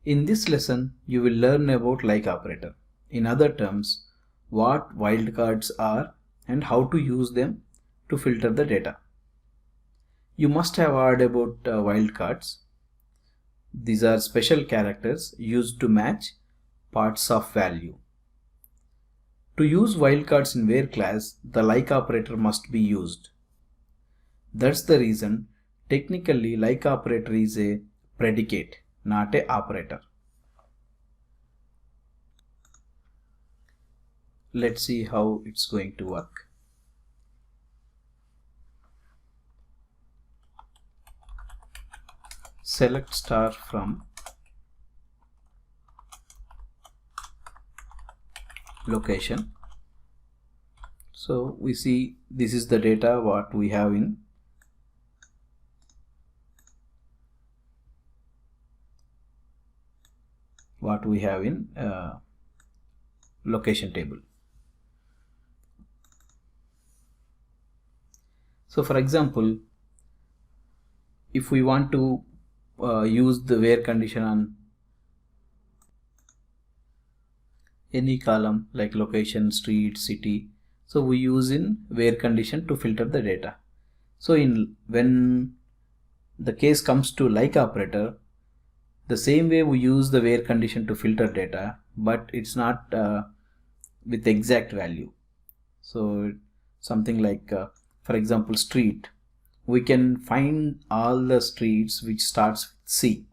In this lesson, you will learn about like operator. In other terms, what wildcards are and how to use them to filter the data. You must have heard about wildcards. These are special characters used to match parts of value. To use wildcards in where class, the like operator must be used. That's the reason technically like operator is a predicate, not a operator. Let's see how it's going to work. Select star from location. So we see this is the data what we have in location table. So for example, if we want to use the where condition on any column like location, street, city, so we use in where condition to filter the data. So when the case comes to like operator, the same way we use the where condition to filter data, but it's not with exact value. So something like for example street, we can find all the streets which starts with C,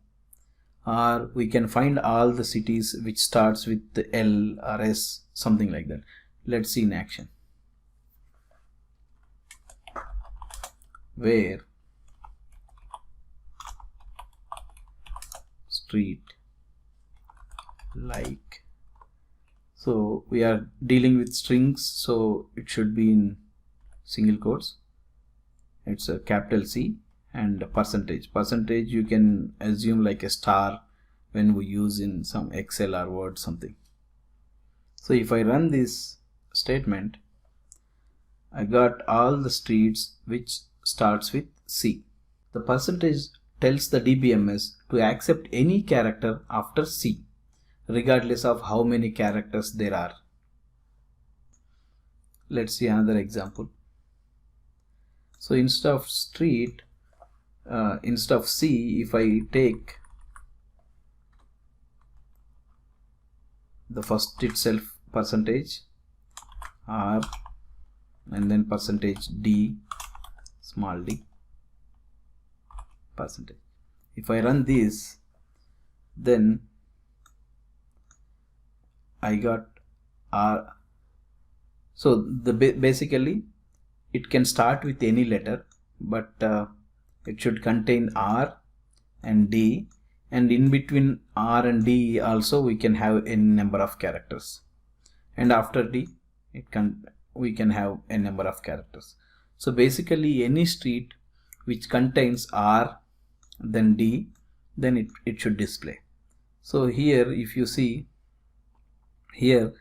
or we can find all the cities which starts with the L or S, something like that. Let's see in action. Where street like, so we are dealing with strings, so it should be in single quotes. It's a capital C and percentage. Percentage you can assume like a star when we use in some Excel or Word something. So if I run this statement, I got all the streets which starts with C. The percentage tells the DBMS to accept any character after C, regardless of how many characters there are. Let's see another example. So instead of street, instead of C, if I take the first itself percentage R and then percentage D, small d, percentage. If I run this, then I got R. So basically it can start with any letter, but it should contain R and D, and in between R and D also we can have any number of characters, and after D we can have a number of characters. So basically any street which contains R then D, then it should display. So here if you see, here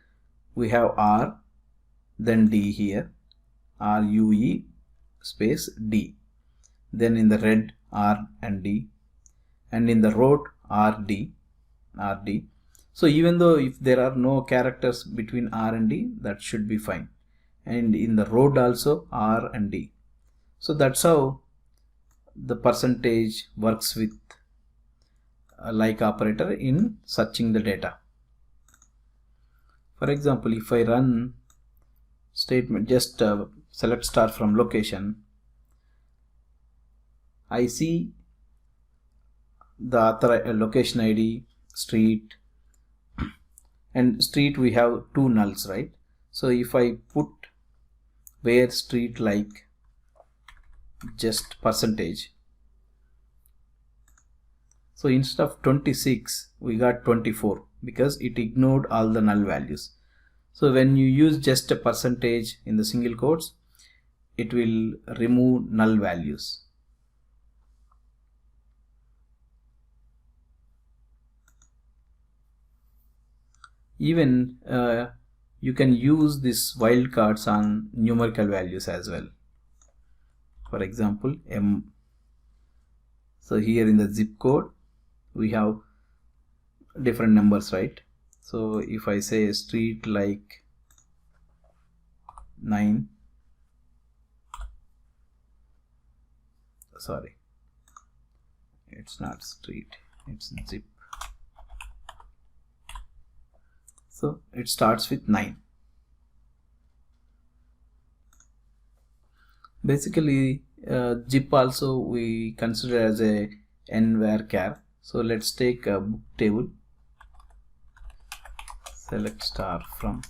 we have R then D, here RUE space D, then in the red R and D, and in the road RD. So even though if there are no characters between R and D, that should be fine, and in the road also R and D. So that's how the percentage works with a like operator in searching the data. For example, if I run statement, just select star from location, I see the author location ID, street, and street we have two nulls, right? So if I put where street like just percentage, so instead of 26 we got 24 because it ignored all the null values. So when you use just a percentage in the single quotes, it will remove null values. Even you can use this wildcards on numerical values as well. For example, so here in the zip code we have different numbers, right? So if I say street like 9, sorry, it's not street, it's zip. So it starts with 9. Basically zip also we consider as a n varchar. So let's take a book table, select star from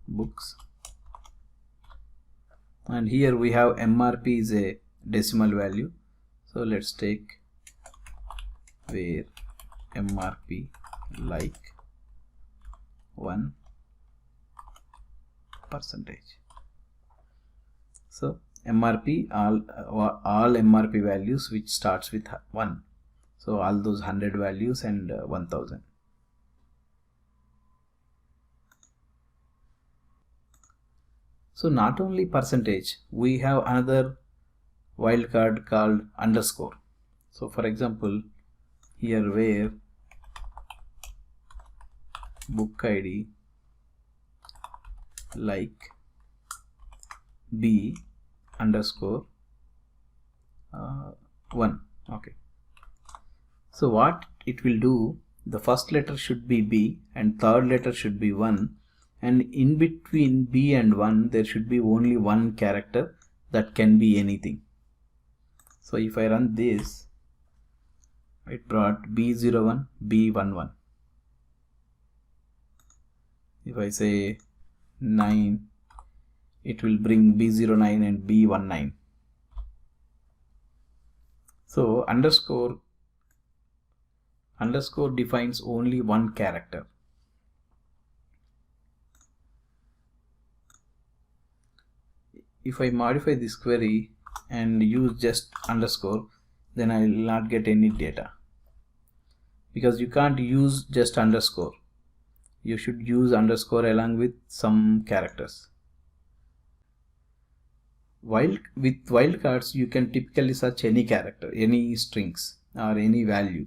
books, and here we have MRP is a decimal value. So let's take where MRP like 1%. So MRP, all MRP values which starts with 1. So all those 100 values and 1000. So not only percentage, we have another wildcard called underscore. So for example, here where book ID like B underscore 1. Okay. So what it will do, the first letter should be B and third letter should be 1, and in between B and 1 there should be only one character that can be anything. So if I run this, it brought B01, B11. If I say 9, it will bring B09 and B19. So underscore defines only one character. If I modify this query and use just underscore, then I will not get any data, because you can't use just underscore. You should use underscore along with some characters. With wildcards, you can typically search any character, any strings or any value.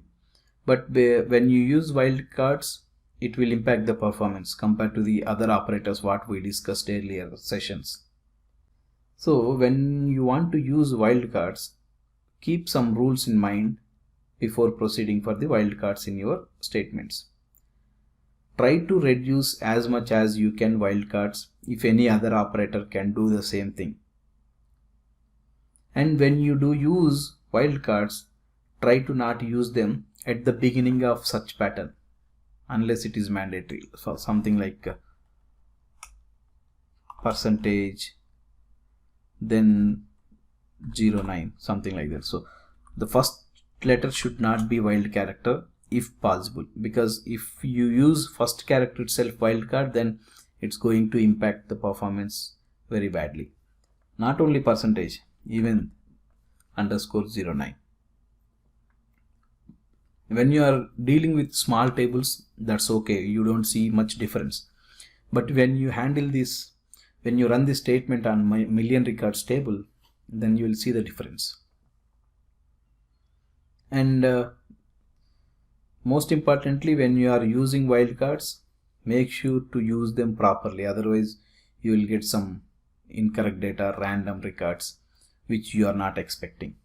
But when you use wildcards, it will impact the performance compared to the other operators what we discussed earlier sessions. So when you want to use wildcards, keep some rules in mind before proceeding for the wildcards in your statements. Try to reduce as much as you can wildcards if any other operator can do the same thing. And when you do use wildcards, try to not use them at the beginning of such pattern unless it is mandatory. So something like percentage, then 09, something like that. So the first letter should not be wild character if possible, because if you use first character itself wildcard, then it's going to impact the performance very badly. Not only percentage, even underscore 09. When you are dealing with small tables, that's okay, you don't see much difference. But when you handle this, when you run this statement on my million records table, then you will see the difference. And most importantly, when you are using wildcards, make sure to use them properly, otherwise you will get some incorrect data, random records which you are not expecting.